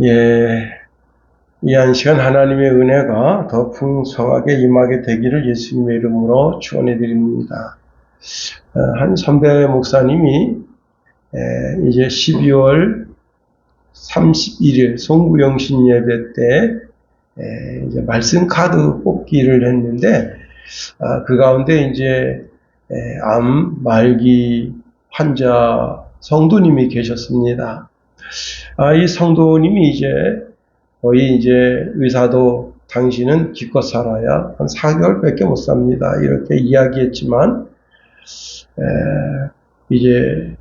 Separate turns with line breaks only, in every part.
예, 이 한 시간 하나님의 은혜가 더 풍성하게 임하게 되기를 예수님의 이름으로 축원해 드립니다. 한 선배 목사님이 이제 12월 31일 송구영신 예배 때 이제 말씀 카드 뽑기를 했는데 그 가운데 이제 암 말기 환자 성도님이 계셨습니다. 이 성도님이 이제 거의 이제 의사도 당신은 기껏 살아야 한 4개월밖에 못 삽니다. 이렇게 이야기했지만 이제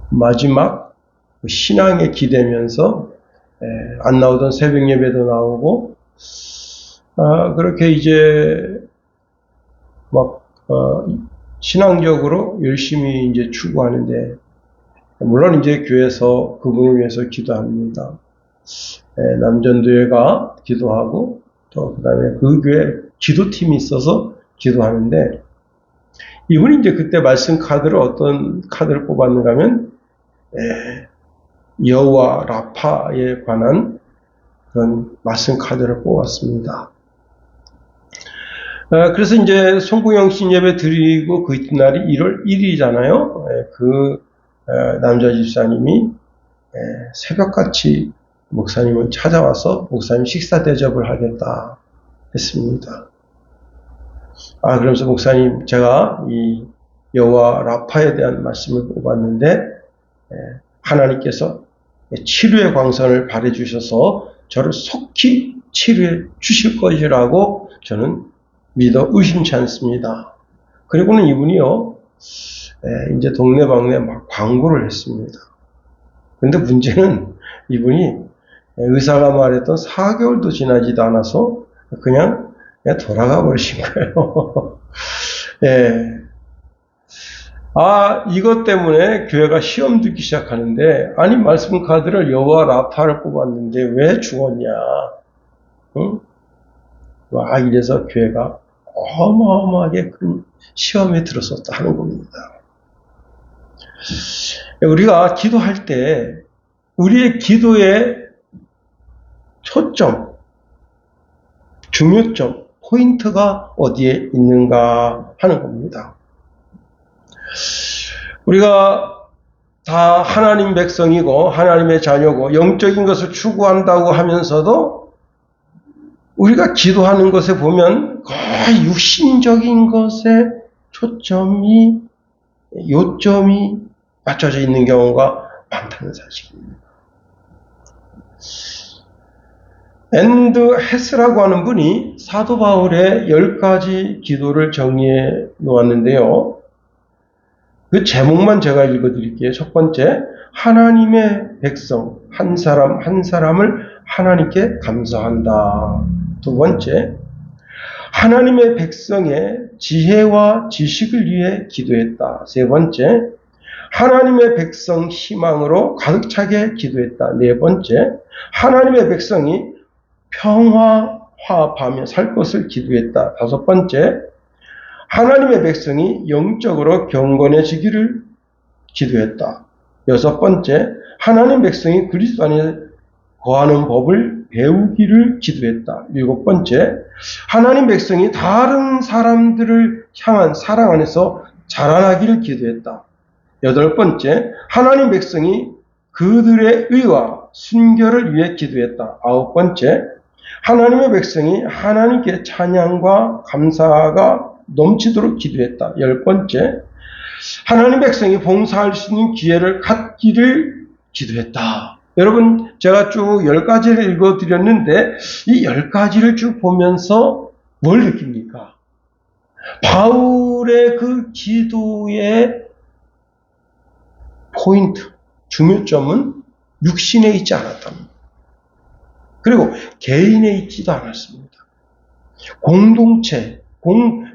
마지막 신앙에 기대면서 안 나오던 새벽 예배도 나오고 그렇게 이제 막 신앙적으로 열심히 이제 추구하는데 물론 이제 교회에서 그분을 위해서 기도합니다. 남전도회가 기도하고 또 그다음에 그 교회 기도팀이 있어서 기도하는데 이분이 이제 그때 말씀 카드를 어떤 카드를 뽑았는가 하면 여호와 라파에 관한 그런 말씀 카드를 뽑았습니다. 그래서 이제 송구영신 예배 드리고 그 이튿날이 1월 1일이잖아요. 그 남자 집사님이 새벽같이 목사님을 찾아와서 목사님 식사 대접을 하겠다 했습니다. 그러면서 목사님 제가 이 여호와 라파에 대한 말씀을 뽑았는데 하나님께서 치료의 광선을 발해 주셔서 저를 속히 치료해 주실 것이라고 저는 믿어 의심치 않습니다. 그리고는 이분이요 이제 동네방네 막 광고를 했습니다. 근데 문제는 이분이 의사가 말했던 4개월도 지나지도 않아서 그냥 돌아가 버리신 거예요. 이것 때문에 교회가 시험 듣기 시작하는데, 아니, 말씀 카드를 여호와 라파를 뽑았는데 왜 죽었냐? 응? 이래서 교회가 어마어마하게 큰 시험에 들었었다 하는 겁니다. 우리가 기도할 때, 우리의 기도의 초점, 중요점, 포인트가 어디에 있는가 하는 겁니다. 우리가 다 하나님 백성이고 하나님의 자녀고 영적인 것을 추구한다고 하면서도 우리가 기도하는 것에 보면 거의 육신적인 것에 초점이, 요점이 맞춰져 있는 경우가 많다는 사실입니다. 앤드 헤스라고 하는 분이 사도 바울의 10가지 기도를 정리해 놓았는데요. 그 제목만 제가 읽어드릴게요. 첫 번째, 하나님의 백성 한 사람 한 사람을 하나님께 감사한다. 두 번째, 하나님의 백성의 지혜와 지식을 위해 기도했다. 세 번째, 하나님의 백성 희망으로 가득 차게 기도했다. 네 번째, 하나님의 백성이 평화, 화합하며 살 것을 기도했다. 다섯 번째, 하나님의 백성이 영적으로 경건해지기를 기도했다. 여섯 번째, 하나님 백성이 그리스도 안에 거하는 법을 배우기를 기도했다. 일곱 번째, 하나님 백성이 다른 사람들을 향한 사랑 안에서 자라나기를 기도했다. 여덟 번째, 하나님 백성이 그들의 의와 순결을 위해 기도했다. 아홉 번째, 하나님의 백성이 하나님께 찬양과 감사가 넘치도록 기도했다. 열 번째, 하나님 백성이 봉사할 수 있는 기회를 갖기를 기도했다. 여러분, 제가 쭉 10가지를 읽어드렸는데 이 10가지를 쭉 보면서 뭘 느낍니까? 바울의 그 기도의 포인트, 중요점은 육신에 있지 않았답니다. 그리고 개인에 있지도 않았습니다. 공동체,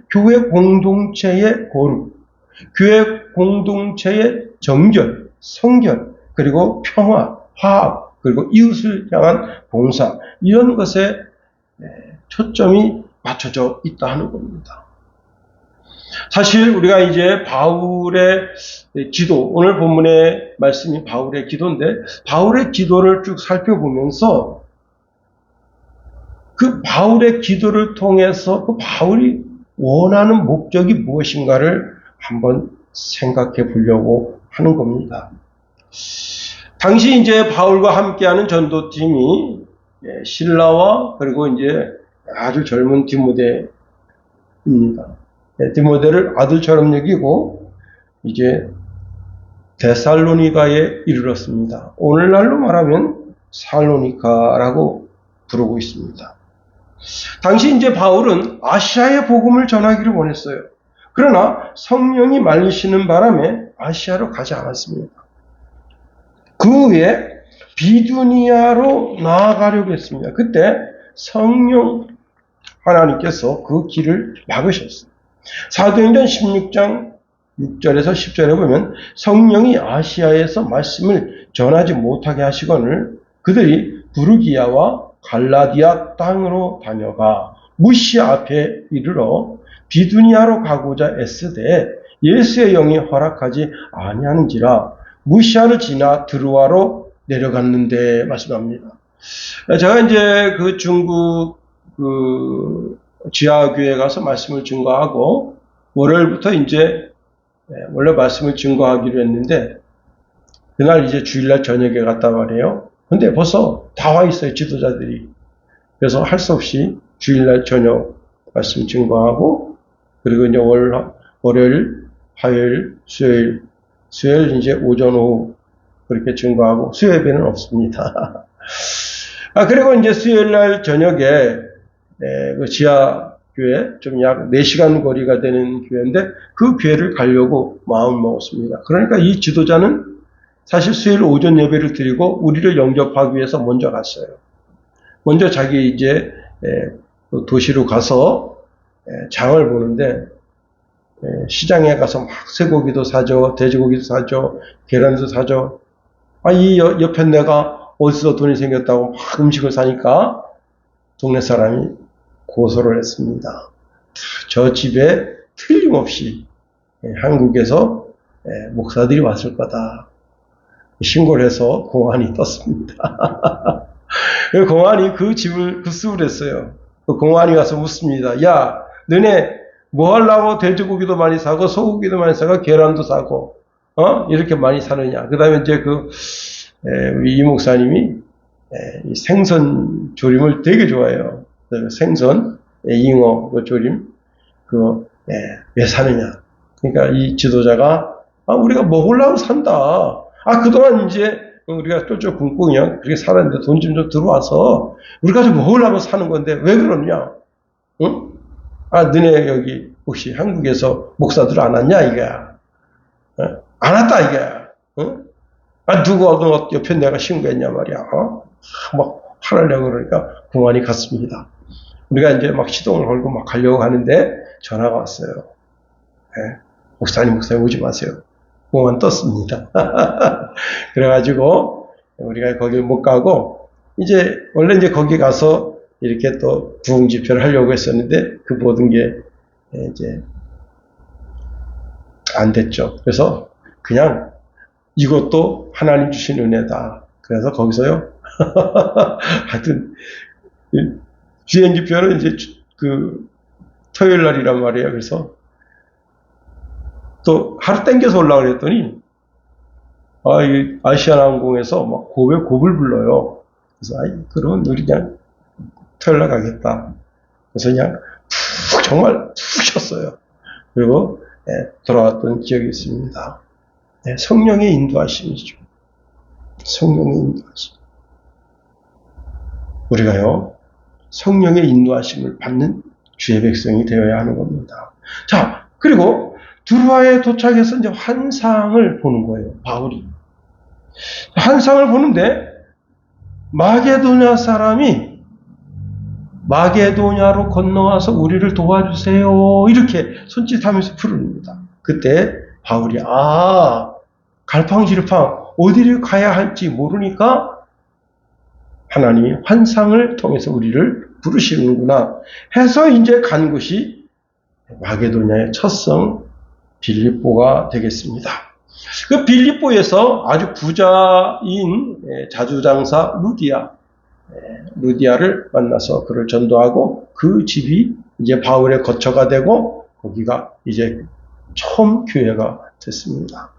교회 공동체의 거룩, 교회 공동체의 정결, 성결, 그리고 평화, 화합, 그리고 이웃을 향한 봉사, 이런 것에 초점이 맞춰져 있다 하는 겁니다. 사실 우리가 이제 바울의 기도, 오늘 본문의 말씀이 바울의 기도인데, 바울의 기도를 쭉 살펴보면서 그 바울의 기도를 통해서 그 바울이 원하는 목적이 무엇인가를 한번 생각해 보려고 하는 겁니다. 당시 이제 바울과 함께하는 전도팀이 실라와 그리고 이제 아주 젊은 디모데입니다. 디모데를 아들처럼 여기고 이제 데살로니가에 이르렀습니다. 오늘날로 말하면 살로니카라고 부르고 있습니다. 당시 이제 바울은 아시아의 복음을 전하기를 원했어요. 그러나 성령이 말리시는 바람에 아시아로 가지 않았습니다. 그 후에 비두니아로 나아가려고 했습니다. 그때 성령 하나님께서 그 길을 막으셨어요. 사도행전 16장 6절에서 10절에 보면 성령이 아시아에서 말씀을 전하지 못하게 하시거늘 그들이 부르기아와 갈라디아 땅으로 다녀가 무시아 앞에 이르러 비두니아로 가고자 애쓰되 예수의 영이 허락하지 아니하는지라 무시아를 지나 드루아로 내려갔는데 말씀합니다. 제가 이제 그 중국 지하교회 가서 말씀을 증거하고 월요일부터 이제 원래 말씀을 증거하기로 했는데 그날 이제 주일날 저녁에 갔다 말이에요. 근데 벌써 다 와 있어요, 지도자들이. 그래서 할 수 없이 주일날 저녁 말씀 증거하고 그리고 이제 월요일, 화요일, 수요일 이제 오전 오후 그렇게 증거하고 수요예배는 없습니다. 그리고 이제 수요일날 저녁에 그 지하 교회 좀 약 4시간 거리가 되는 교회인데 그 교회를 가려고 마음 먹었습니다. 그러니까 이 지도자는 사실 수요일 오전 예배를 드리고 우리를 영접하기 위해서 먼저 갔어요. 먼저 자기 이제 도시로 가서 장을 보는데 시장에 가서 막 쇠고기도 사죠, 돼지고기도 사죠, 계란도 사죠. 이 옆에 내가 어디서 돈이 생겼다고 막 음식을 사니까 동네 사람이 고소를 했습니다. 저 집에 틀림없이 한국에서 목사들이 왔을 거다. 신고를 해서 공안이 떴습니다. 공안이 그 집을 급습을 했어요. 그 공안이 와서 묻습니다. 야, 너네 뭐 하려고 돼지고기도 많이 사고 소고기도 많이 사고 계란도 사고 이렇게 많이 사느냐. 그 다음에 이제 우리 이 목사님이 이 생선 조림을 되게 좋아해요. 생선, 잉어 그 조림 왜 사느냐. 그러니까 이 지도자가 우리가 먹으려고 산다. 그동안 이제 우리가 쫄쫄 굶고 그냥 그렇게 살았는데 돈 좀 들어와서 우리가 좀 먹으려고 사는 건데 왜 그러냐? 응? 너네 여기 혹시 한국에서 목사들 안 왔냐 이거야? 안 왔다 이거야? 응? 누가 옆에 내가 신고했냐 말이야? 막 화내려고 그러니까 공안이 갔습니다. 우리가 이제 막 시동을 걸고 막 가려고 하는데 전화가 왔어요. 목사님 오지 마세요. 공안 떴습니다. 그래가지고 우리가 거길 못 가고 이제 원래 이제 거기 가서 이렇게 또 부흥 집회를 하려고 했었는데 그 모든 게 이제 안 됐죠. 그래서 그냥 이것도 하나님 주신 은혜다. 그래서 거기서요. 하여튼 주행 집회는 이제 그 토요일 날이란 말이에요. 그래서 또 하루 땡겨서 올라가 그랬더니 이 아시아나항공에서 막 곡을 불러요. 그래서 그러면 우리 그냥 토요일 날 가겠다. 그래서 그냥 정말 푹 쉬었어요. 그리고 돌아왔던 기억이 있습니다. 성령의 인도하심이죠. 성령의 인도하심. 우리가요 성령의 인도하심을 받는 주의 백성이 되어야 하는 겁니다. 자, 그리고 드루아에 도착해서 이제 환상을 보는 거예요. 바울이 환상을 보는데 마게도냐 사람이 마게도냐로 건너와서 우리를 도와주세요. 이렇게 손짓하면서 부릅니다. 그때 바울이 갈팡질팡 어디를 가야 할지 모르니까 하나님이 환상을 통해서 우리를 부르시는구나 해서 이제 간 곳이 마게도냐의 첫 성 빌립보가 되겠습니다. 그 빌립보에서 아주 부자인 자주장사 루디아를 만나서 그를 전도하고 그 집이 이제 바울의 거처가 되고 거기가 이제 처음 교회가 됐습니다.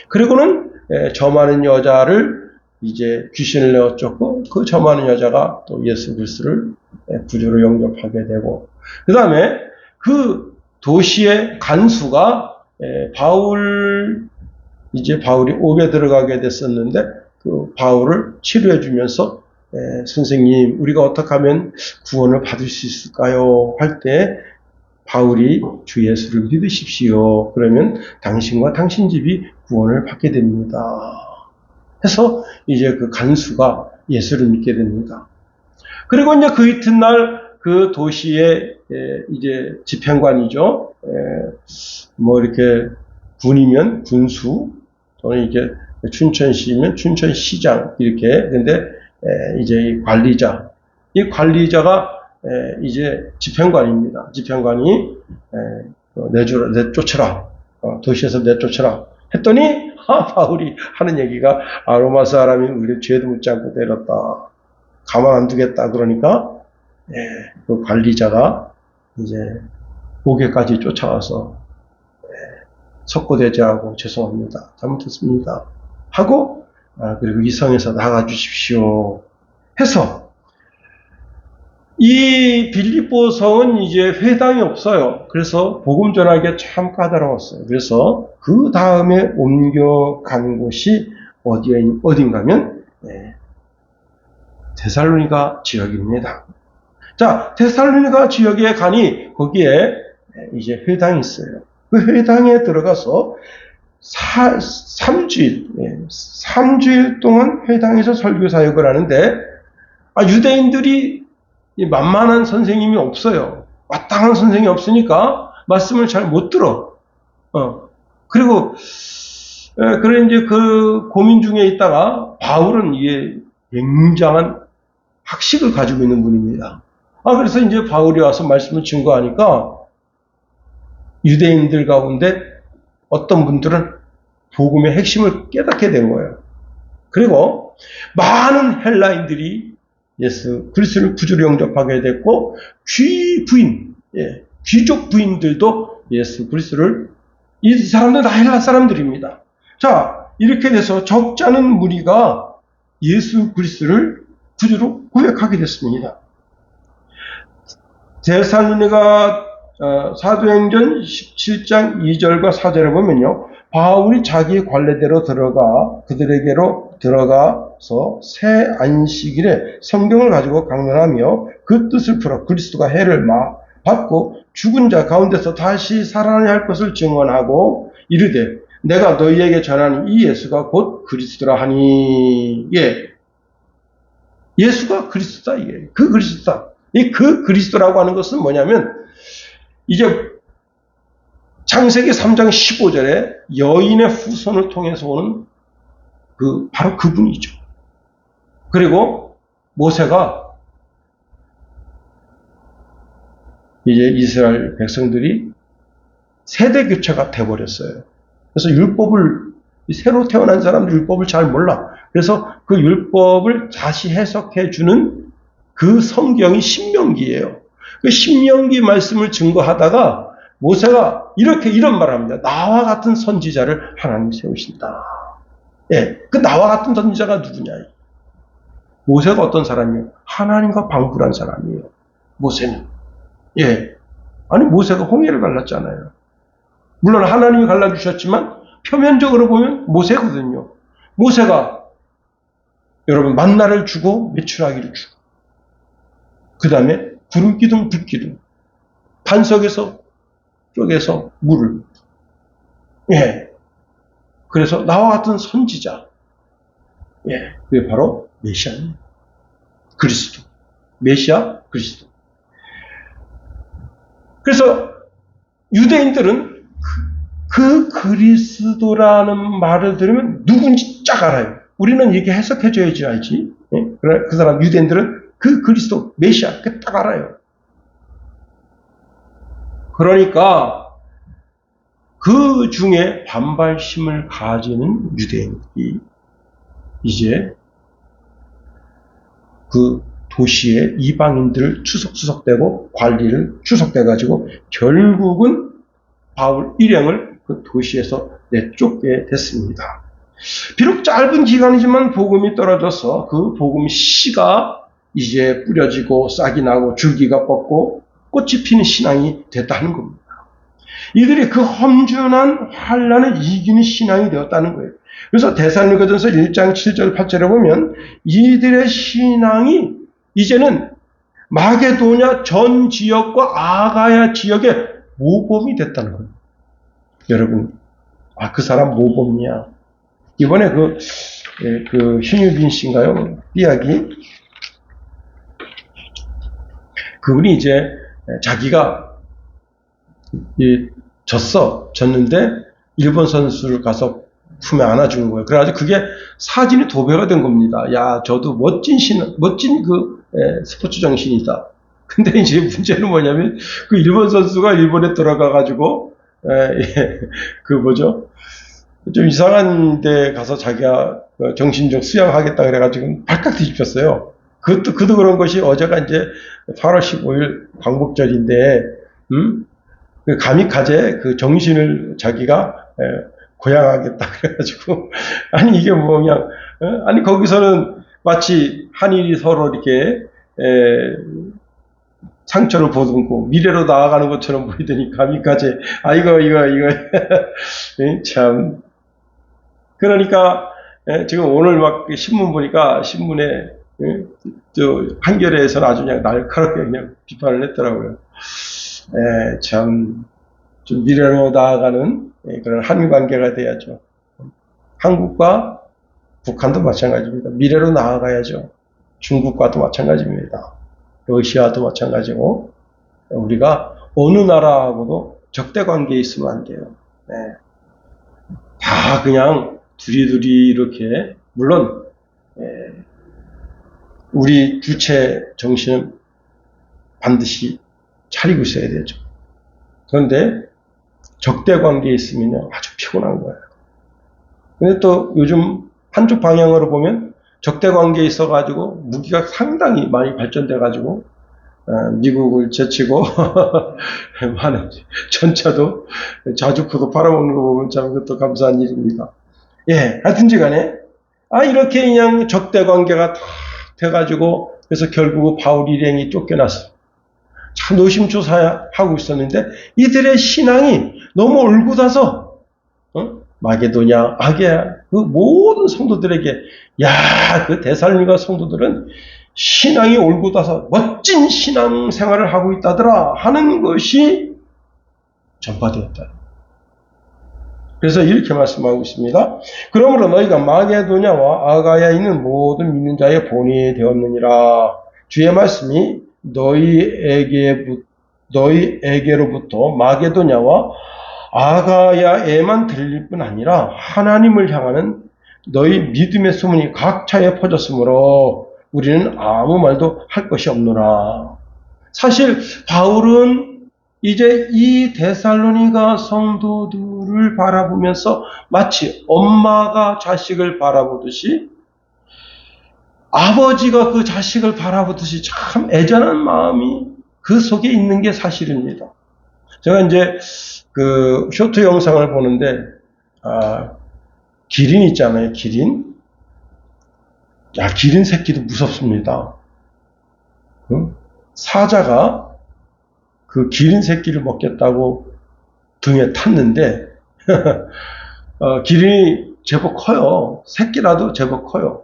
그리고는 저 많은 여자를 이제 귀신을 내어 쫓고 그 저 많은 여자가 또 예수 그리스도를 구주로 영접하게 되고 그 다음에 그 도시의 간수가 바울이 옥에 들어가게 됐었는데 그 바울을 치료해 주면서 선생님 우리가 어떻게 하면 구원을 받을 수 있을까요? 할 때 바울이 주 예수를 믿으십시오. 그러면 당신과 당신 집이 구원을 받게 됩니다. 해서 이제 그 간수가 예수를 믿게 됩니다. 그리고 이제 그 이튿날 그 도시의 이제 집행관이죠. 뭐 이렇게 군이면 군수 또는 이렇게 춘천시면 춘천시장 이렇게 근데 이제 이 관리자가 이제 집행관입니다. 집행관이 내쫓으라 도시에서 내쫓으라 했더니 바울이 하는 얘기가 로마 사람이 우리 죄도 묻지 않고 때렸다. 가만 안 두겠다. 그러니까 그 관리자가 이제 옥에까지 쫓아와서 석고대죄하고 죄송합니다. 잘못했습니다. 하고 그리고 이 성에서 나가 주십시오. 해서 이 빌립보 성은 이제 회당이 없어요. 그래서 복음 전하기가 참 까다로웠어요. 그래서 그 다음에 옮겨간 곳이 어딘가면 데살로니가 지역입니다. 자, 데살로니가 지역에 가니 거기에 이제 회당이 있어요. 그 회당에 들어가서 3주일 동안 회당에서 설교 사역을 하는데 유대인들이 만만한 선생님이 없어요. 마땅한 선생님이 없으니까 말씀을 잘 못 들어. 그리고 그래 이제 그 고민 중에 있다가 바울은 이게 굉장한 학식을 가지고 있는 분입니다. 그래서 이제 바울이 와서 말씀을 증거하니까 유대인들 가운데 어떤 분들은 복음의 핵심을 깨닫게 된 거예요. 그리고 많은 헬라인들이 예수 그리스도를 구주로 영접하게 됐고 귀족 부인들도 예수 그리스도를 이 사람들 다 헬라 사람들입니다. 자, 이렇게 돼서 적지 않은 무리가 예수 그리스도를 구주로 고백하게 됐습니다. 데살로니가 사도행전 17장 2절과 4절에 보면요. 바울이 자기 관례대로 그들에게로 들어가서 새 안식일에 성경을 가지고 강론하며 그 뜻을 풀어 그리스도가 해를 받고 죽은 자 가운데서 다시 살아나야 할 것을 증언하고 이르되 내가 너희에게 전하는 이 예수가 곧 그리스도라 하니. 예수가 그리스도다. 그 그리스도다. 그 그리스도라고 하는 것은 뭐냐면 이제 창세기 3장 15절에 여인의 후손을 통해서 오는 바로 그분이죠. 그리고 모세가 이제 이스라엘 백성들이 세대 교체가 돼버렸어요. 그래서 새로 태어난 사람들 율법을 잘 몰라. 그래서 그 율법을 다시 해석해주는 그 성경이 신명기예요. 그 신명기 말씀을 증거하다가 모세가 이런 말을 합니다. 나와 같은 선지자를 하나님 세우신다. 그 나와 같은 선지자가 누구냐? 모세가 어떤 사람이에요? 하나님과 방불한 사람이에요. 모세는. 아니 모세가 홍해를 갈랐잖아요. 물론 하나님이 갈라주셨지만 표면적으로 보면 모세거든요. 모세가 여러분 만나를 주고 메추라기를 주고 그 다음에 구름기둥 불기둥 반석에서 쪼개서 물을 그래서 나와 같은 선지자 그게 바로 메시아입니다. 그리스도 메시아 그리스도. 그래서 유대인들은 그 그리스도라는 말을 들으면 누군지 쫙 알아요. 우리는 이렇게 해석해줘야지 알지. 그 사람 유대인들은 그 그리스도 메시아 딱 알아요. 그러니까 그 중에 반발심을 가지는 유대인들이 이제 그 도시의 이방인들을 추석추석대고 관리를 추석대가지고 결국은 바울 일행을 그 도시에서 내쫓게 됐습니다. 비록 짧은 기간이지만 복음이 떨어져서 그 복음 씨가 이제 뿌려지고 싹이 나고 줄기가 뻗고 꽃이 피는 신앙이 됐다는 겁니다. 이들이 그 험준한 환란을 이기는 신앙이 되었다는 거예요. 그래서 데살로니가전서 1장 7절 8절에 보면 이들의 신앙이 이제는 마게도냐 전 지역과 아가야 지역의 모범이 됐다는 거예요. 여러분, 그 사람 모범이야. 이번에 그 신유빈 씨인가요? 삐약이 그분이 이제 자기가 졌는데 일본 선수를 가서 품에 안아주는 거예요. 그래가지고 그게 사진이 도배가 된 겁니다. 야, 저도 멋진 스포츠 정신이다. 근데 이제 문제는 뭐냐면 그 일본 선수가 일본에 들어가가지고 좀 이상한 데 가서 자기가 정신적 수양하겠다 그래가지고 발칵 뒤집혔어요. 그도 그런 것이 어제가 이제 8월 15일 광복절인데, 그 가미카제 그 정신을 자기가 고양하겠다 그래가지고 아니 이게 뭐 그냥 아니 거기서는 마치 한일이 서로 이렇게 상처를 보듬고 미래로 나아가는 것처럼 보이더니 가미카제 이거 참 그러니까 지금 오늘 막 신문 보니까 신문에 한겨레에서는 아주 그냥 날카롭게 그냥 비판을 했더라고요. 참 좀 미래로 나아가는 그런 한일 관계가 돼야죠. 한국과 북한도 마찬가지입니다. 미래로 나아가야죠. 중국과도 마찬가지입니다. 러시아도 마찬가지고 우리가 어느 나라하고도 적대 관계에 있으면 안 돼요. 다 그냥 두리두리 이렇게 물론 우리 주체 정신은 반드시 차리고 있어야 되죠. 그런데 적대 관계에 있으면요 아주 피곤한 거예요. 근데 또 요즘 한쪽 방향으로 보면 적대 관계에 있어가지고 무기가 상당히 많이 발전돼가지고 미국을 제치고 많은 전차도 자주포도 팔아먹는 거 보면 참 그것도 감사한 일입니다. 하여튼지간에 이렇게 그냥 적대 관계가 다 돼가지고 그래서 결국 바울 일행이 쫓겨났어. 참 노심초사하고 있었는데 이들의 신앙이 너무 올곧아서 마게도냐 아게야 그 모든 성도들에게 그 데살로니가 성도들은 신앙이 올곧아서 멋진 신앙 생활을 하고 있다더라 하는 것이 전파되었다. 그래서 이렇게 말씀하고 있습니다. 그러므로 너희가 마게도냐와 아가야에 있는 모든 믿는 자의 본이 되었느니라. 주의 말씀이 너희에게로부터 마게도냐와 아가야에만 들릴 뿐 아니라 하나님을 향하는 너희 믿음의 소문이 각처에 퍼졌으므로 우리는 아무 말도 할 것이 없노라. 사실 바울은 이제 이 데살로니가 성도들을 바라보면서 마치 엄마가 자식을 바라보듯이 아버지가 그 자식을 바라보듯이 참 애잔한 마음이 그 속에 있는 게 사실입니다. 제가 이제 그 쇼트 영상을 보는데 기린 있잖아요. 기린. 기린 새끼도 무섭습니다. 사자가 그 기린 새끼를 먹겠다고 등에 탔는데 기린이 제법 커요. 새끼라도 제법 커요.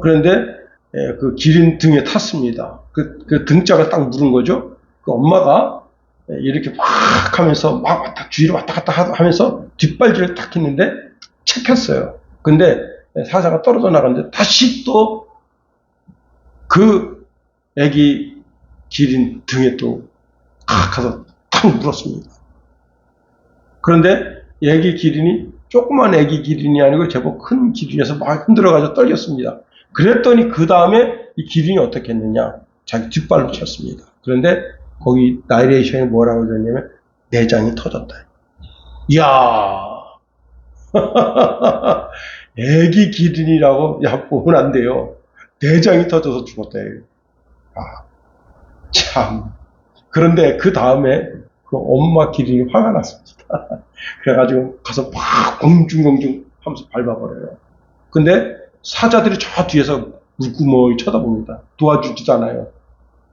그런데 그 기린 등에 탔습니다. 그 등짝을 딱 물은 거죠. 그 엄마가 이렇게 막 하면서 막 주위로 왔다 갔다 하면서 뒷발질을 탁 했는데 채켰어요. 근데 사자가 떨어져 나갔는데 다시 또 그 애기 기린 등에 또 가서 탁 물었습니다. 그런데 애기 기린이 조그만 애기 기린이 아니고 제법 큰 기린이어서 막 흔들어가지고 떨렸습니다. 그랬더니 그 다음에 이 기린이 어떻게 했느냐? 자기 뒷발로 쳤습니다. 그런데 거기 나레이션에 뭐라고 되냐면 내장이 터졌다. 이야, 애기 기린이라고 야 보면 안 돼요. 내장이 터져서 죽었다. 아, 참. 그런데 그 다음에 그 엄마 기린이 화가 났습니다. 그래가지고 가서 막 공중공중 하면서 밟아버려요. 근데 사자들이 저 뒤에서 물구멍이 쳐다봅니다. 도와주지도 않아요.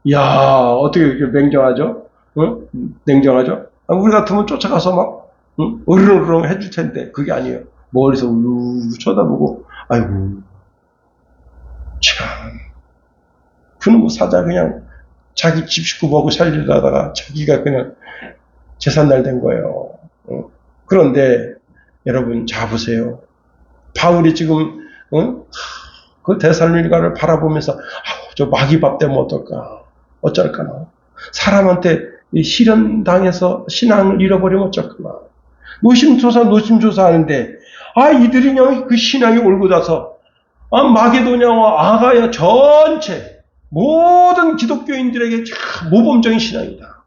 이야, 어떻게 이렇게 냉정하죠? 응? 냉정하죠? 우리 같으면 쫓아가서 막, 응? 으르렁으르렁 해줄 텐데, 그게 아니에요. 멀리서 우르르 쳐다보고, 아이고, 참. 그놈의 사자 그냥 자기 집 식구 먹고 살리다가 자기가 그냥 재산날 된 거예요. 응? 그런데, 여러분, 자 보세요. 바울이 지금, 응? 그 데살로니가를 바라보면서, 저 마귀밥 되면 어떨까? 어쩔까나? 사람한테 실현당해서 신앙을 잃어버리면 어쩔까나? 노심초사 하는데, 이들이 그 신앙이 올고 나서, 마게도냐와 아가야 전체, 모든 기독교인들에게 모범적인 신앙이다.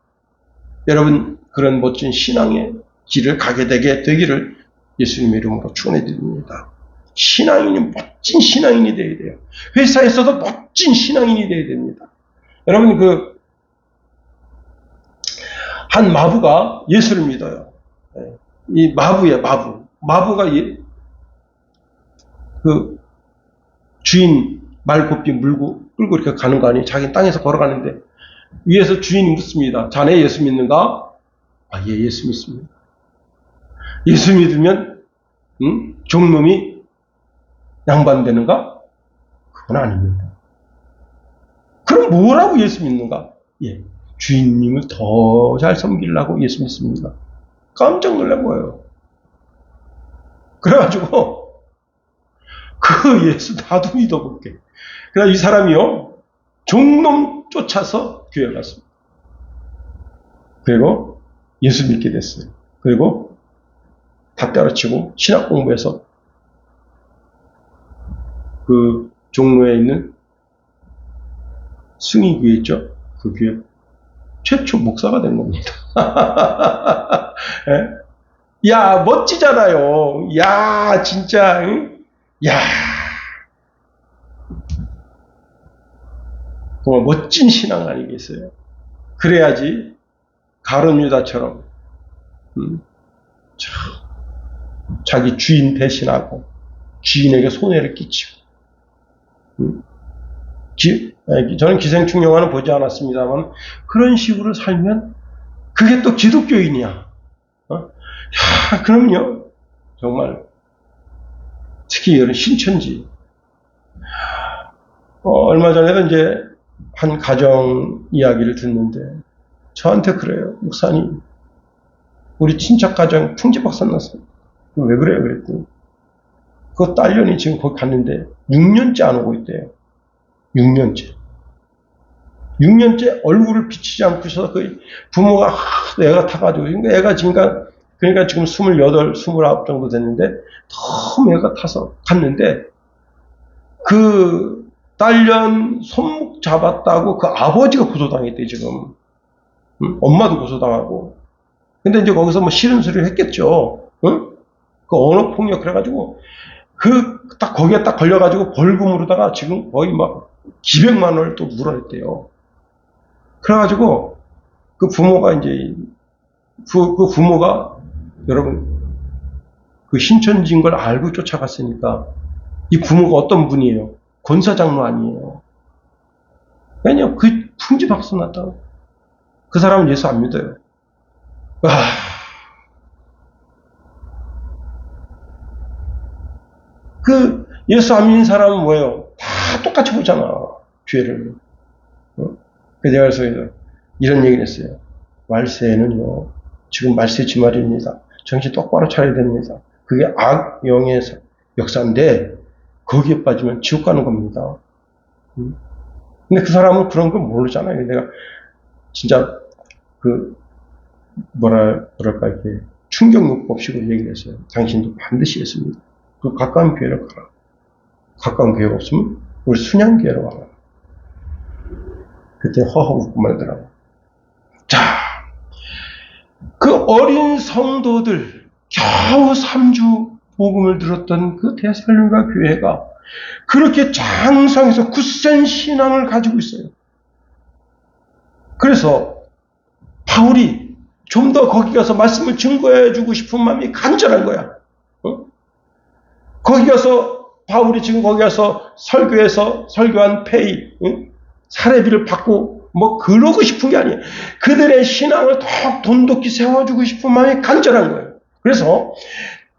여러분, 그런 멋진 신앙의 길을 가게 되기를 예수님의 이름으로 축원해드립니다. 신앙인이 멋진 신앙인이 되어야 돼요. 회사에서도 멋진 신앙인이 되어야 됩니다. 여러분, 한 마부가 예수를 믿어요. 이 마부예요, 마부. 마부가 그 주인 말 곱비 물고 끌고 이렇게 가는 거 아니에요? 자기 땅에서 걸어가는데 위에서 주인이 묻습니다. 자네 예수 믿는가? 예, 예수 믿습니다. 예수 믿으면 종놈이 양반되는가? 그건 아닙니다. 그럼 뭐라고 예수 믿는가? 예, 주인님을 더 잘 섬기려고 예수 믿습니다. 깜짝 놀란 거예요. 그래가지고 그 예수 나도 믿어볼게. 그래서 이 사람이요 종놈 쫓아서 교회 갔습니다. 그리고 예수 믿게 됐어요. 그리고 다 때려치고 신학 공부해서 그 종로에 있는 승희교회 있죠? 그 교회 최초 목사가 된 겁니다. 예? 야, 멋지잖아요. 야, 진짜, 응? 야, 정말 멋진 신앙 아니겠어요? 그래야지 가룟 유다처럼 자기 주인 대신하고 주인에게 손해를 끼치고 저는 기생충 영화는 보지 않았습니다만 그런 식으로 살면 그게 또 기독교인이야. 그럼요. 정말 특히 이런 신천지 얼마 전에도 이제 한 가정 이야기를 듣는데 저한테 그래요. 목사님 우리 친척 가정 풍지박산 났습니다. 왜 그래요? 그랬더니 그 딸년이 지금 거기 갔는데 6년째 안 오고 있대요. 6년째 얼굴을 비치지 않고 있어서 그 부모가 애가 타가지고 애가 그러니까 지금 28, 29 정도 됐는데 너무 애가 타서 갔는데 그 딸년 손목 잡았다고 그 아버지가 고소당했대 지금. 엄마도 고소당하고. 근데 이제 거기서 뭐 싫은 소리를 했겠죠. 응? 그 언어 폭력 그래가지고 딱 거기에 딱 걸려가지고 벌금으로다가 지금 거의 막 기백만 원을 또 물어냈대요. 그래가지고 그 부모가 이제 그 부모가 여러분 그 신천지인 걸 알고 쫓아갔으니까 이 부모가 어떤 분이에요? 권사장로 아니에요. 왜냐면 그 풍지박산 났다고. 그 사람은 예수 안 믿어요. 그 예수 안 믿는 사람은 뭐예요? 다 똑같이 보잖아. 죄를. 그래서 이런 얘기를 했어요. 말세에는요. 지금 말세 주말입니다. 정신 똑바로 차려야 됩니다. 그게 악영의 역사인데 거기에 빠지면 지옥 가는 겁니다. 근데 그 사람은 그런 걸 모르잖아요. 내가 진짜 뭐랄까 이렇게 충격요법식으로 얘기를 했어요. 당신도 반드시 했습니다. 그 가까운 교회로 가라. 가까운 교회가 없으면 우리 순양교회로 와라. 그때 허허 웃고 말더라고. 어린 성도들, 겨우 3주 복음을 들었던 그 데살로니가 교회가 그렇게 장성해서 굳센 신앙을 가지고 있어요. 그래서 바울이 좀 더 거기 가서 말씀을 증거해주고 싶은 마음이 간절한 거야. 거기 가서 바울이 지금 거기 가서 설교해서 설교한 페이, 사례비를 받고 뭐 그러고 싶은 게 아니에요. 그들의 신앙을 더 돈독히 세워주고 싶은 마음이 간절한 거예요. 그래서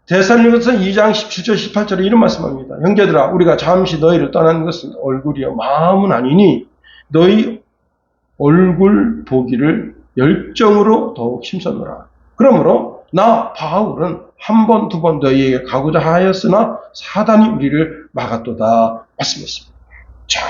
데살로니가서 2장 17절 18절에 이런 말씀합니다. 형제들아, 우리가 잠시 너희를 떠나는 것은 얼굴이요 마음은 아니니 너희 얼굴 보기를 열정으로 더욱 힘썼노라. 그러므로 나 바울은 한 번, 두 번 너희에게 가고자 하였으나 사단이 우리를 막았도다 말씀했습니다. 자,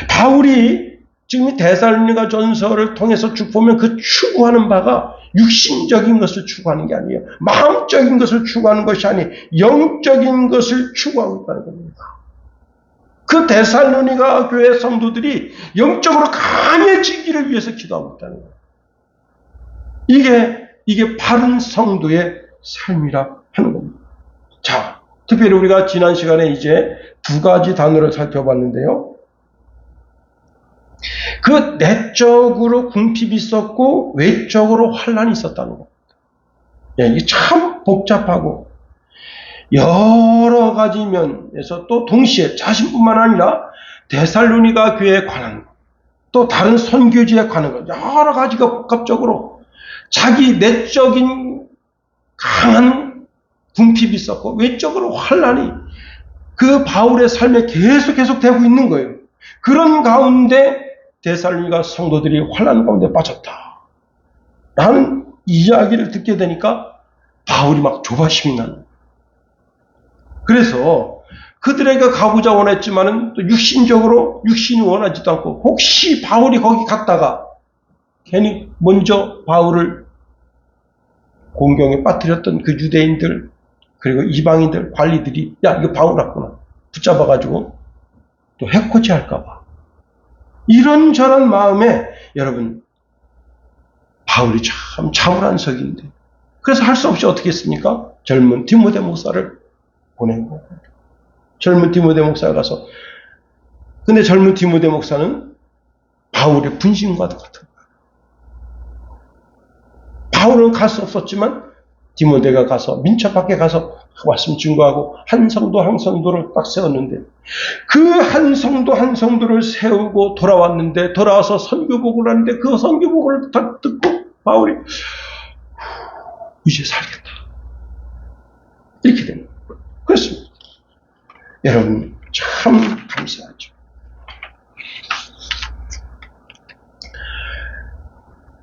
바울이 지금 데살로니가 전서를 통해서 쭉 보면 그 추구하는 바가 육신적인 것을 추구하는 게 아니에요. 마음적인 것을 추구하는 것이 아니 영적인 것을 추구하고 있다는 겁니다. 그 데살로니가 교회 성도들이 영적으로 강해지기를 위해서 기도하고 있다는 거예요. 이게 바른 성도의 삶이라 하는 겁니다. 자, 특별히 우리가 지난 시간에 이제 두 가지 단어를 살펴봤는데요. 그 내적으로 궁핍이 있었고 외적으로 환란이 있었다는 겁니다. 이게 참 복잡하고 여러 가지 면에서 또 동시에 자신뿐만 아니라 데살로니가 교회에 관한 것, 또 다른 선교지에 관한 것, 여러 가지가 복합적으로 자기 내적인 강한 궁핍이 있었고 외적으로 환란이 그 바울의 삶에 계속 되고 있는 거예요. 그런 가운데 데살로니가 성도들이 환란 가운데 빠졌다 라는 이야기를 듣게 되니까 바울이 막 조바심이 나는 거예요. 그래서 그들에게 가고자 원했지만은 또 육신이 원하지도 않고 혹시 바울이 거기 갔다가 괜히 먼저 바울을 공경에 빠뜨렸던 그 유대인들 그리고 이방인들 관리들이 야 이거 바울 왔구나 붙잡아가지고 또 해코지 할까봐 이런저런 마음에 여러분 바울이 참 자불안석인데 그래서 할 수 없이 어떻게 했습니까? 젊은 디모데 목사를 보낸 거예요. 젊은 디모데 목사가 가서 근데 젊은 디모데 목사는 바울의 분신과도 같은 거예요. 바울은 갈 수 없었지만 디모데가 가서 민첩 밖에 가서 말씀 증거하고 한 성도 한 성도를 딱 세웠는데 그 한 성도 한 성도를 세우고 돌아왔는데 돌아와서 선교복을 하는데 그 선교복을 딱 듣고 바울이 이제 살겠다 이렇게 됩니다. 그렇습니다. 여러분 참 감사하죠.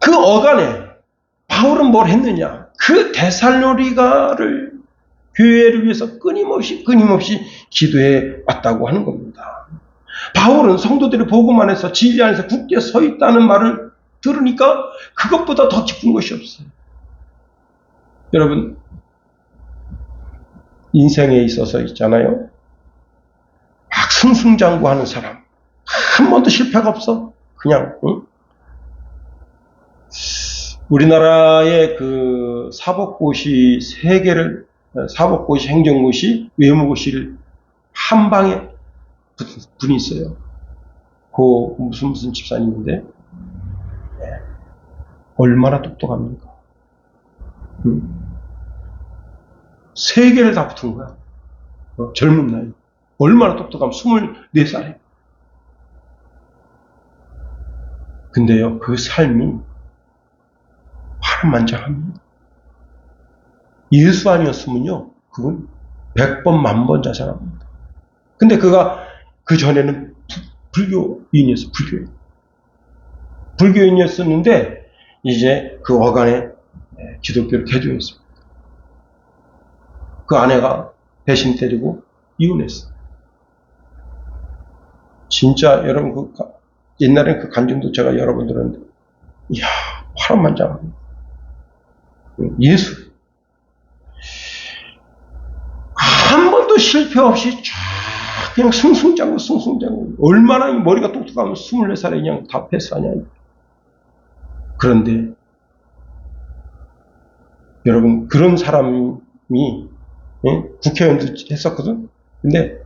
그 어간에 바울은 뭘 했느냐? 그 데살로니가를 교회를 위해서 끊임없이 기도해 왔다고 하는 겁니다. 바울은 성도들이 복음 안에서 진리 안에서 굳게 서 있다는 말을 들으니까 그것보다 더 기쁜 것이 없어요. 여러분 인생에 있어서 있잖아요. 막 승승장구하는 사람 한 번도 실패가 없어. 그냥 우리나라의 그 사법고시 3개를 사법고시, 행정고시, 외무고시를 한 방에 분이 있어요. 그 무슨 집사님인데 얼마나 똑똑합니까? 3개를 다 붙은 거야. 젊은 나이. 얼마나 똑똑하면 24살에. 근데요, 그 삶이 파란만장합니다. 예수 아니었으면요, 그건 100번, 1000번 자살합니다. 근데 그가 그 전에는 불교인이었어요, 불교인이었었는데, 이제 그 어간에 기독교를 개종했습니다. 그 아내가 배신 때리고 이혼했어요. 진짜 여러분, 옛날엔 그 간증도 제가 여러 번 들었는데, 이야, 파란만장합니다. 예수. 한 번도 실패 없이 쫙 그냥 승승장구. 얼마나 머리가 똑똑하면 24살에 그냥 다 패스하냐. 그런데 여러분, 그런 사람이 국회의원도 했었거든. 근데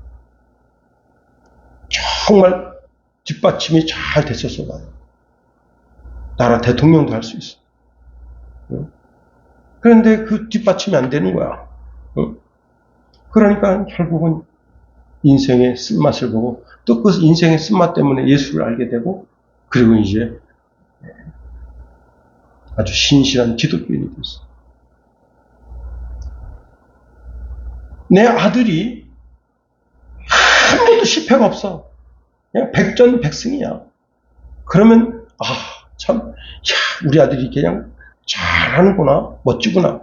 정말 뒷받침이 잘 됐었어. 나라 대통령도 할 수 있어. 그런데 그 뒷받침이 안 되는 거야. 그러니까 결국은 인생의 쓴맛을 보고 또 그 인생의 쓴맛 때문에 예수를 알게 되고, 그리고 이제 아주 신실한 기독교인이 됐어. 내 아들이 한 번도 실패가 없어. 그냥 백전백승이야. 그러면 참, 우리 아들이 그냥 잘하는구나, 멋지구나.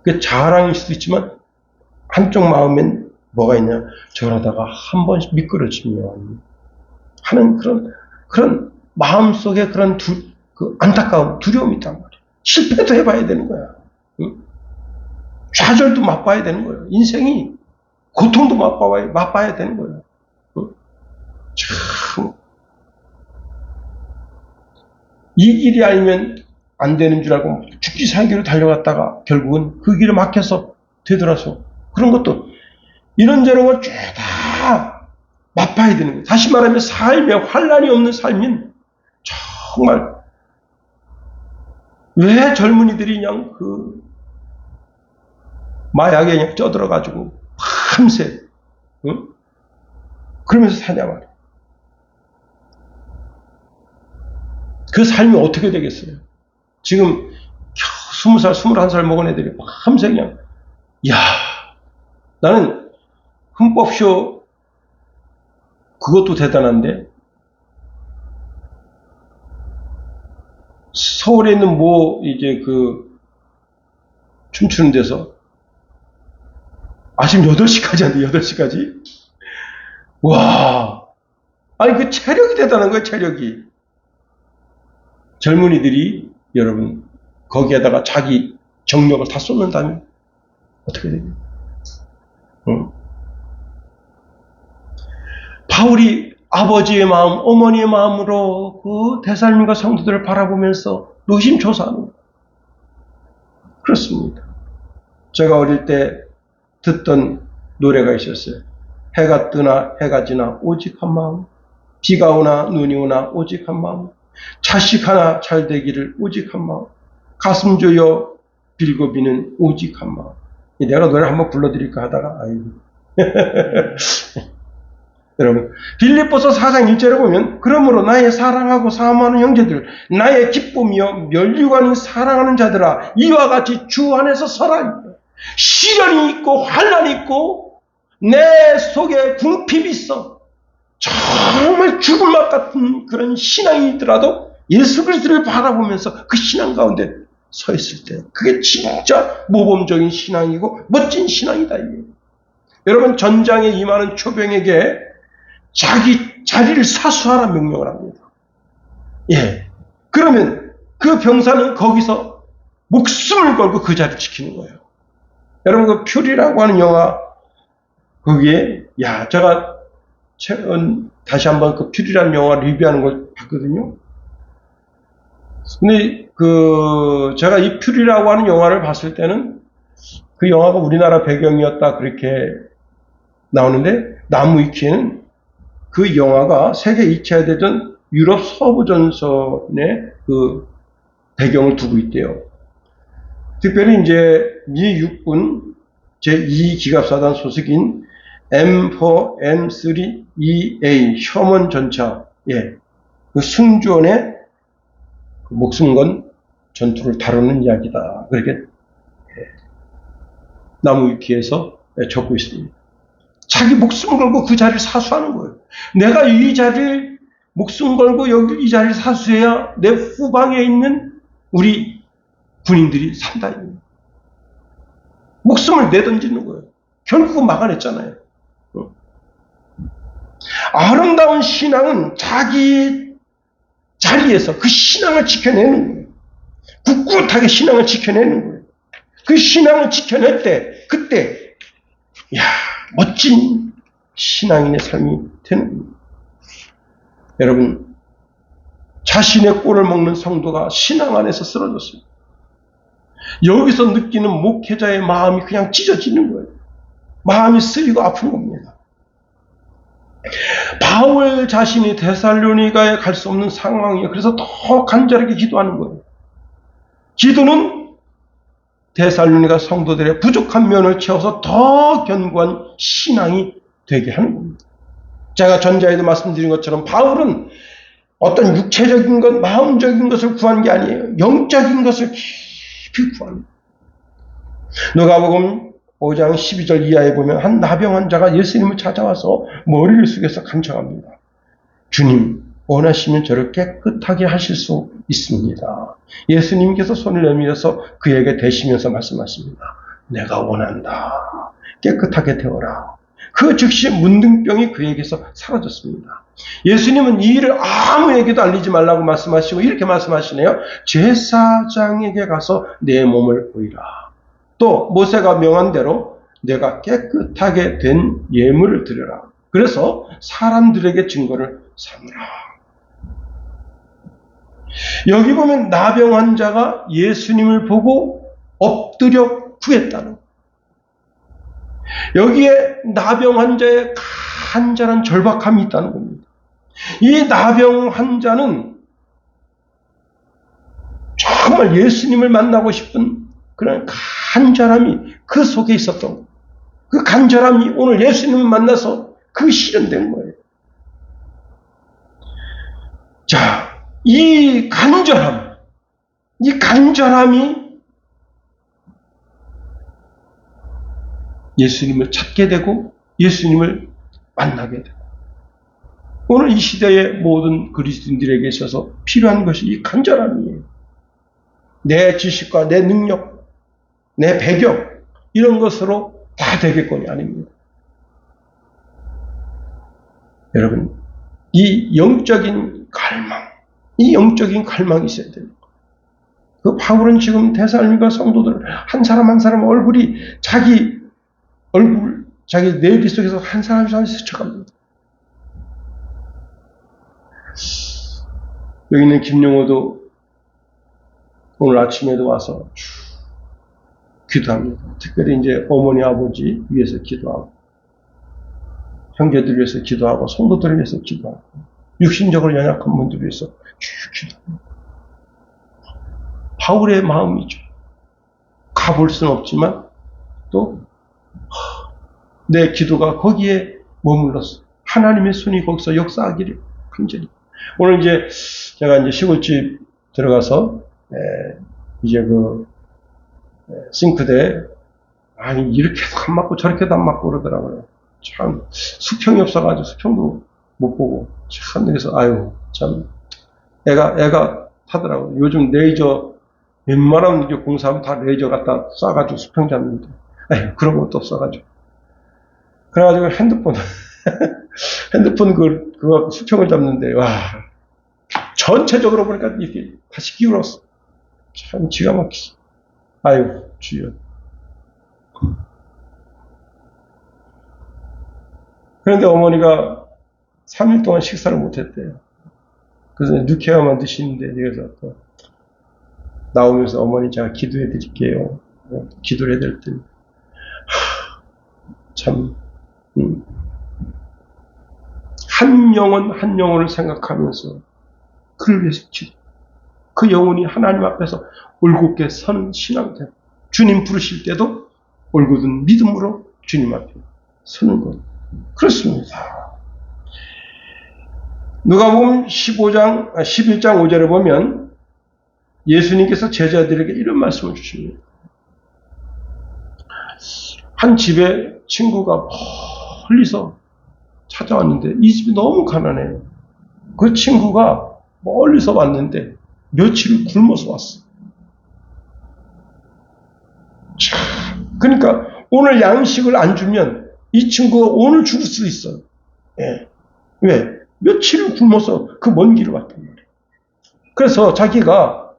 그 자랑일 수도 있지만 한쪽 마음엔 뭐가 있냐? 저러다가 한 번씩 미끄러지면 하는 그런 마음속에 그런 그 안타까움, 두려움이 있단 말이야. 실패도 해봐야 되는 거야. 응? 좌절도 맛봐야 되는 거예요. 인생이 고통도 맛봐야 되는 거예요. 응? 참, 이 길이 아니면 안 되는 줄 알고 죽기 살기로 달려갔다가 결국은 그 길에 막혀서 되돌아서, 그런 것도 이런저런 걸 쭉 다 맛봐야 되는 거예요. 다시 말하면 삶에 환란이 없는 삶인, 정말 왜 젊은이들이 그냥 그 마약에 그냥 쪄들어가지고 밤새 그러면서 사냐 말이에요. 그 삶이 어떻게 되겠어요? 지금 20살, 21살 먹은 애들이 밤새 그냥, 나는 흠법쇼 그것도 대단한데, 서울에 있는 이제 그 춤추는 데서 아침 8시까지 한대. 8시까지. 와, 아니 그 체력이 대단한 거예요. 체력이. 젊은이들이 여러분 거기에다가 자기 정력을 다 쏟는다면 어떻게 되겠어요? 바울이 아버지의 마음, 어머니의 마음으로 그 데살림과 성도들을 바라보면서 노심초사하는 거예요. 그렇습니다. 제가 어릴 때 듣던 노래가 있었어요. 해가 뜨나 해가 지나 오직 한 마음, 비가 오나 눈이 오나 오직 한 마음, 자식 하나 잘 되기를 오직 한 마음, 가슴 조여 빌고 비는 오직 한 마음. 내가 노래 한번 불러드릴까 하다가 여러분, 빌립보서 4장 1절에 보면, 그러므로 나의 사랑하고 사모하는 형제들, 나의 기쁨이여 면류관이 사랑하는 자들아, 이와 같이 주 안에서 서라. 시련이 있고 환란이 있고 내 속에 궁핍이 있어. 정말 죽을 맛 같은 그런 신앙이 있더라도 예수 그리스도를 바라보면서 그 신앙 가운데 서 있을 때, 그게 진짜 모범적인 신앙이고 멋진 신앙이다. 여러분, 전장에 임하는 초병에게 자기 자리를 사수하라 명령을 합니다. 그러면 그 병사는 거기서 목숨을 걸고 그 자리를 지키는 거예요. 여러분, 그 퓨리라고 하는 영화, 거기에, 제가 최근 다시 한번 그 퓨리라는 영화 리뷰하는 걸 봤거든요. 근데 제가 이 퓨리라고 하는 영화를 봤을 때는 그 영화가 우리나라 배경이었다 그렇게 나오는데, 나무위키에는 그 영화가 세계 2차 대전 유럽 서부 전선의 그 배경을 두고 있대요. 특별히 이제 미 육군 제2기갑사단 소속인 M4, M3EA 셔먼 전차, 그 승조원의 목숨 건 전투를 다루는 이야기다. 그렇게 나무위키에서 적고 있습니다. 자기 목숨 걸고 그 자리를 사수하는 거예요. 내가 이 자리를 목숨 걸고 여기 이 자리를 사수해야 내 후방에 있는 우리 군인들이 산다. 목숨을 내던지는 거예요. 결국은 막아냈잖아요. 아름다운 신앙은 자기 자리에서 그 신앙을 지켜내는 거예요. 굳굳하게 신앙을 지켜내는 거예요. 그 신앙을 지켜낼 때, 그때 멋진 신앙인의 삶이 되는 거예요. 여러분, 자신의 꼴을 먹는 성도가 신앙 안에서 쓰러졌습니다. 여기서 느끼는 목회자의 마음이 그냥 찢어지는 거예요. 마음이 쓰리고 아픈 겁니다. 바울 자신이 데살로니가에 갈 수 없는 상황이에요. 그래서 더 간절하게 기도하는 거예요. 기도는 데살로니가 성도들의 부족한 면을 채워서 더 견고한 신앙이 되게 하는 겁니다. 제가 전자에도 말씀드린 것처럼 바울은 어떤 육체적인 것, 마음적인 것을 구한 게 아니에요. 영적인 것을 깊이 구합니다. 누가복음 5장 12절 이하에 보면 한 나병 환자가 예수님을 찾아와서 머리를 숙여서 간청합니다. 주님, 원하시면 저를 깨끗하게 하실 수 있습니다. 예수님께서 손을 내밀어서 그에게 대시면서 말씀하십니다. 내가 원한다. 깨끗하게 되어라. 그 즉시 문둥병이 그에게서 사라졌습니다. 예수님은 이 일을 아무에게도 알리지 말라고 말씀하시고 이렇게 말씀하시네요. 제사장에게 가서 내 몸을 보이라. 또 모세가 명한 대로 내가 깨끗하게 된 예물을 드려라. 그래서 사람들에게 증거를 삼으라. 여기 보면 나병 환자가 예수님을 보고 엎드려 구했다는, 여기에 나병 환자의 간절한 절박함이 있다는 겁니다. 이 나병 환자는 정말 예수님을 만나고 싶은 그런 간절함이 그 속에 있었던 거예요. 그 간절함이 오늘 예수님을 만나서 그 실현된 거예요. 자, 이 간절함이 예수님을 찾게 되고 예수님을 만나게 되고, 오늘 이 시대의 모든 그리스도인들에게 있어서 필요한 것이 이 간절함이에요. 내 지식과 내 능력, 내 배경 이런 것으로 다 되겠거니 아닙니다. 여러분, 이 영적인 갈망이 있어야 됩니다. 그 바울은 지금 데살로니가 성도들 한 사람 한 사람 얼굴이 자기 내비 속에서 한 사람 한 사람 스쳐갑니다. 여기 있는 김용호도 오늘 아침에도 와서 기도합니다. 특별히 이제 어머니 아버지 위해서 기도하고, 형제들 위해서 기도하고, 성도들 위해서 기도하고, 육신적으로 연약한 분들 위해서 기도합니다. 바울의 마음이죠. 가볼 수는 없지만 또 내 기도가 거기에 머물렀어. 하나님의 손이 거기서 역사하기를 간절히. 오늘 이제 제가 이제 시골집 들어가서 이제 그 싱크대에 이렇게도 안 맞고 저렇게도 안 맞고 그러더라고요. 참 수평이 없어가지고 수평도 못 보고 참 그래서 참 애가 타더라고요. 요즘 레이저 웬만한 공사하면 다 레이저 갖다 쏴가지고 수평 잡는데 그런 것도 없어가지고. 그래가지고 핸드폰 그거 수평을 잡는데, 전체적으로 보니까 이렇게 다시 기울었어. 참 기가 막히지. 주여. 그런데 어머니가 3일 동안 식사를 못했대요. 그래서 뉴케어만 드시는데, 그래서 또 나오면서 어머니 제가 기도해 드릴게요. 기도를 해드렸더니, 참, 한 영혼을 생각하면서 그를 위해서 기도. 그 영혼이 하나님 앞에서 올곧게 서는 신앙들. 주님 부르실 때도 올곧은 믿음으로 주님 앞에 서는 것. 그렇습니다. 누가복음 11장 5절에 보면 예수님께서 제자들에게 이런 말씀을 주십니다. 한 집에 친구가 멀리서 찾아왔는데 이 집이 너무 가난해요. 그 친구가 멀리서 왔는데 며칠을 굶어서 왔어. 그러니까 오늘 양식을 안 주면 이 친구가 오늘 죽을 수 있어요. 왜? 며칠을 굶어서 그 먼 길을 왔단 말이에요. 그래서 자기가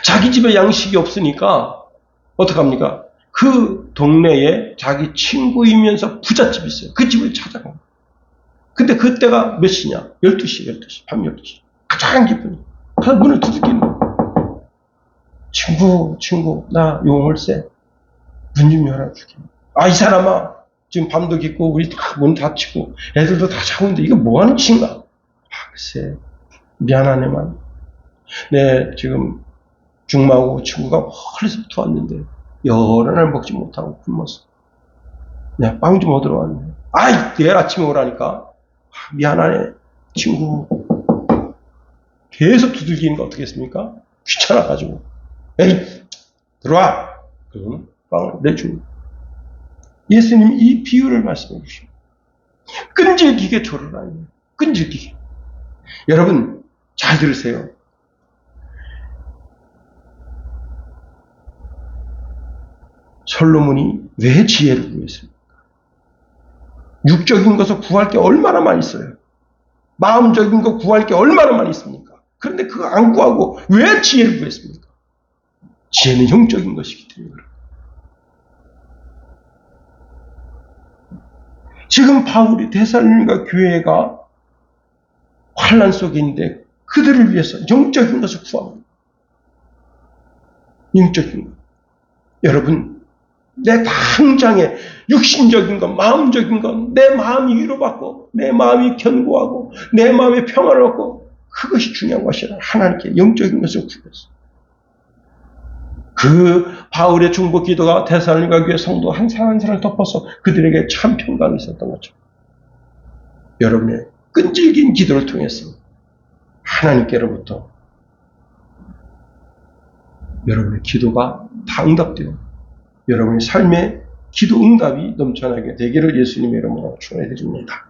자기 집에 양식이 없으니까 어떡합니까? 그 동네에 자기 친구이면서 부잣집이 있어요. 그 집을 찾아간 거예요. 근데 그때가 몇 시냐? 12시, 밤 12시. 가장 깊은. 그래서 문을 두들기는 거예요. 친구, 나 용월세 문 좀 열어주게. 이 사람아, 지금 밤도 깊고 우리 다 문 닫히고 애들도 다 자고 있는데 이거 뭐 하는 짓인가? 글쎄, 미안하네만. 지금 중마고 친구가 멀리서부터 왔는데 여러 날 먹지 못하고 굶었어. 내가 빵 좀 얻으러 왔네. 내일 아침에 오라니까. 미안하네, 친구. 계속 두들기는 거 어떻겠습니까? 귀찮아가지고. 에이, 들어와! 그럼 빵을 내주고. 예수님 이 비유를 말씀해 주십니다. 끈질기게 졸으라. 끈질기게. 여러분, 잘 들으세요. 솔로몬이 왜 지혜를 구했습니까? 육적인 것을 구할 게 얼마나 많이 있어요. 마음적인 거 구할 게 얼마나 많이 있습니까? 그런데 그거 안 구하고 왜 지혜를 구했습니까? 지혜는 영적인 것이기 때문에. 지금 바울이 데살로니가 교회가 환난 속에 있는데 그들을 위해서 영적인 것을 구합니다. 영적인 것. 여러분, 내 당장에 육신적인 것, 마음적인 것, 내 마음이 위로받고 내 마음이 견고하고 내 마음에 평화를 얻고 그것이 중요한 것이라 하나님께 영적인 것을 구했어. 그 바울의 중보 기도가 데살로니가 교회 성도 한 사람 한 사람을 덮어서 그들에게 참 평강이 있었던 거죠. 여러분의 끈질긴 기도를 통해서 하나님께로부터 여러분의 기도가 다 응답되고 여러분의 삶의 기도 응답이 넘쳐나게 되기를 예수님의 이름으로 축원해 드립니다.